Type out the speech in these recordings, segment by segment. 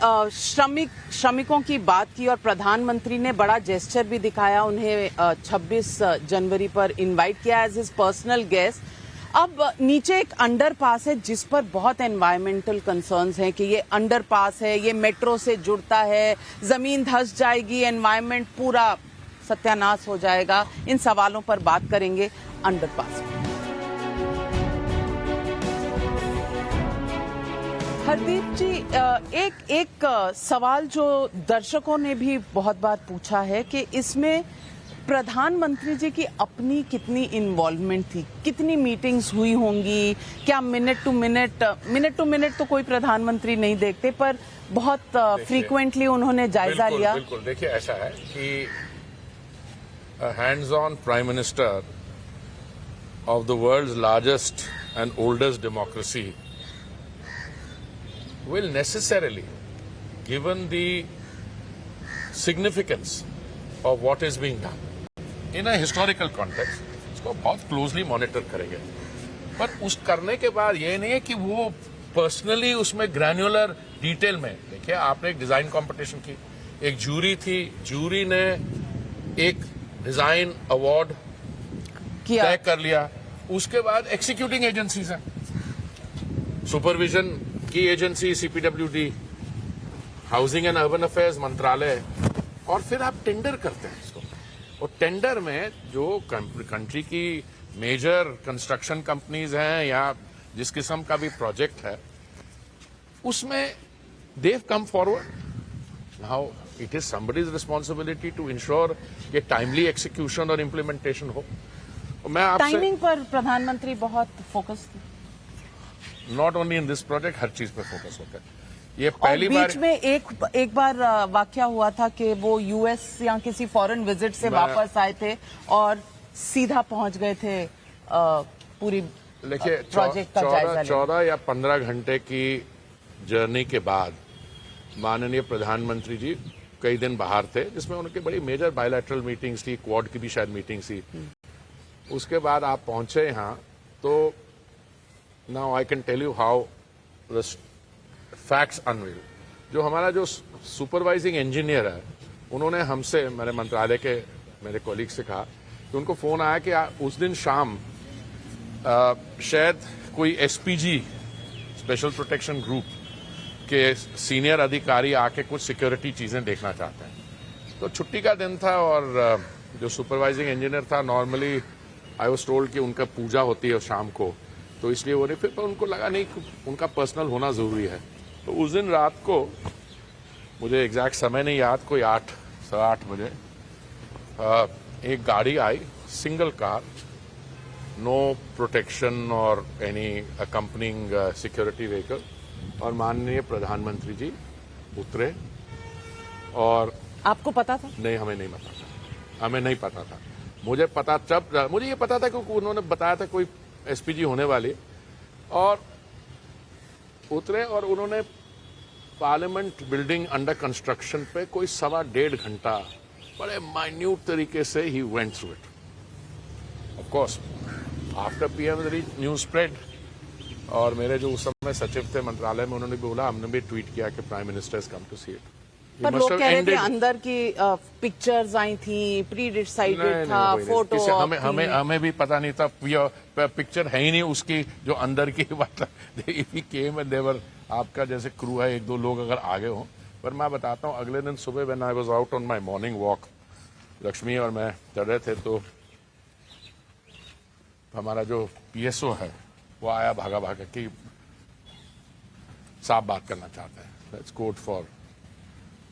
श्रमिकों की बात की और प्रधानमंत्री ने बड़ा जेस्चर भी दिखाया, उन्हें 26 जनवरी पर इनवाइट किया एज हिज पर्सनल गेस्ट। अब नीचे एक अंडरपास है जिस पर बहुत एनवायरमेंटल कंसर्न्स हैं कि ये अंडरपास है, ये मेट्रो से जुड़ता है, जमीन धंस जाएगी, एनवायरमेंट पूरा सत्यानाश हो जाएगा। इन सवालों पर बात करेंगे अंडरपास पर। हरदीप जी, एक सवाल जो दर्शकों ने भी बहुत बार पूछा है कि इसमें प्रधानमंत्री जी की अपनी कितनी इन्वॉल्वमेंट थी, कितनी मीटिंग्स हुई होंगी, क्या मिनट टू मिनट तो कोई प्रधानमंत्री नहीं देखते, पर बहुत फ्रीक्वेंटली उन्होंने जायजा लिया। बिल्कुल, देखिए ऐसा है कि hands on prime minister of the world's largest and oldest democracy will necessarily, given the significance of what is being done in a historical context, इसको बहुत क्लोजली मॉनिटर करेंगे। पर उस करने के बाद ये नहीं है कि वो पर्सनली उसमें ग्रैन्युलर डिटेल में, देखिए आपने एक डिजाइन कंपटीशन की, एक जूरी थी, जूरी ने एक डिजाइन अवार्ड तय कर लिया, उसके बाद एक्सिक्यूटिंग एजेंसीज हैं, सुपरविजन की agency CPWD, housing and urban affairs मंत्रालय, और फिर आप टेंडर करते हैं इसको। और टेंडर में जो कंट्री की मेजर कंस्ट्रक्शन कंपनीज हैं या जिस किस्म का भी प्रोजेक्ट है, उसमें they've come forward. Now it is somebody's responsibility to ensure कि टाइमली एक्सिक्यूशन और इम्प्लीमेंटेशन हो। मैं आपसे टाइमिंग पर प्रधानमंत्री बहुत फोकस थे, not only in this project, हर चीज पे फोकस होता है। ये पहली बार बीच में एक बार वाकया हुआ था कि वो यूएस या किसी फॉरेन विजिट से वापस आए थे और सीधा पहुंच गए थे पूरी प्रोजेक्ट का जायजा लेने। 14 या 15 घंटे की जर्नी के बाद माननीय प्रधानमंत्री जी कई दिन बाहर थे, जिसमें उनकी बड़ी मेजर बायलैटरल मीटिंग्स थी, क्वाड की भी शायद मीटिंग थी। उसके बाद आप पहुंचे यहाँ, तो Now I can tell you how the facts unveil. जो हमारा जो सुपरवाइजिंग इंजीनियर है, उन्होंने हमसे, मेरे मंत्रालय के मेरे कॉलीग से कहा कि उनको फोन आया कि उस दिन शाम शायद कोई एसपीजी स्पेशल प्रोटेक्शन ग्रुप के सीनियर अधिकारी आके कुछ सिक्योरिटी चीजें देखना चाहते हैं। तो छुट्टी का दिन था और जो सुपरवाइजिंग इंजीनियर था, नॉर्मली आई वाज टोल्ड कि उनका पूजा होती है शाम को, तो इसलिए वो नहीं, फिर उनको लगा नहीं उनका पर्सनल होना जरूरी है। तो उस दिन रात को, मुझे एग्जैक्ट समय नहीं याद, कोई 8-8:30 बजे एक गाड़ी आई, सिंगल कार, नो प्रोटेक्शन और एनी अकम्पनिंग सिक्योरिटी व्हीकल, और माननीय प्रधानमंत्री जी उतरे। और आपको पता था? नहीं, हमें नहीं पता था, हमें नहीं पता था। मुझे ये पता था क्योंकि उन्होंने बताया था कोई एसपीजी होने वाली, और उतरे और उन्होंने पार्लियामेंट बिल्डिंग अंडर कंस्ट्रक्शन पे कोई 1.25 घंटा बड़े माइन्यूट तरीके से he went through it. Of course after PM news spread, और मेरे जो उस समय सचिव थे मंत्रालय में, उन्होंने बोला, हमने भी ट्वीट किया कि prime minister has come to see it. पर लोग कह रहे थे अंदर की पिक्चर्स आई थी, प्री डिसाइडेड था, फोटो। हमें भी पता नहीं था, पिक्चर है ही नहीं उसकी जो अंदर की बात। इफ ही केम एंड देवर, आपका जैसे क्रू है, 1-2 लोग अगर आगे हों। पर मैं बताता हूँ, अगले दिन सुबह when I was out on my morning walk, Lakshmi और मैं चल रहे थे, तो हमारा जो पीएसओ है वो आया भागा भागा कि साफ बात करना चाहते हैं, दैट्स कोड फॉर।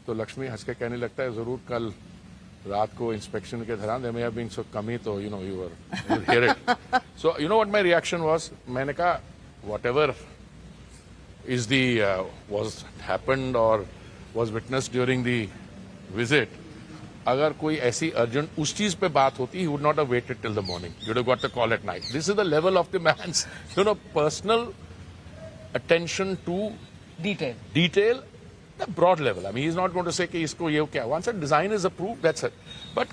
तो लक्ष्मी हंस के कहने लगता है, जरूर कल रात को इंस्पेक्शन के दौरान दे मे हैव बीन सो कमी, तो you were here it. So you know what my reaction was, मैंने कहा whatever is the was happened और was witnessed during the visit, अगर कोई ऐसी अर्जेंट उस चीज पे बात होती, he would not have waited till the morning, you would have got the call at night. This is the level of the man's personal attention to detail, the broad level. I mean, he's not going to say कि इसको ये क्या, once a design is approved, that's it. But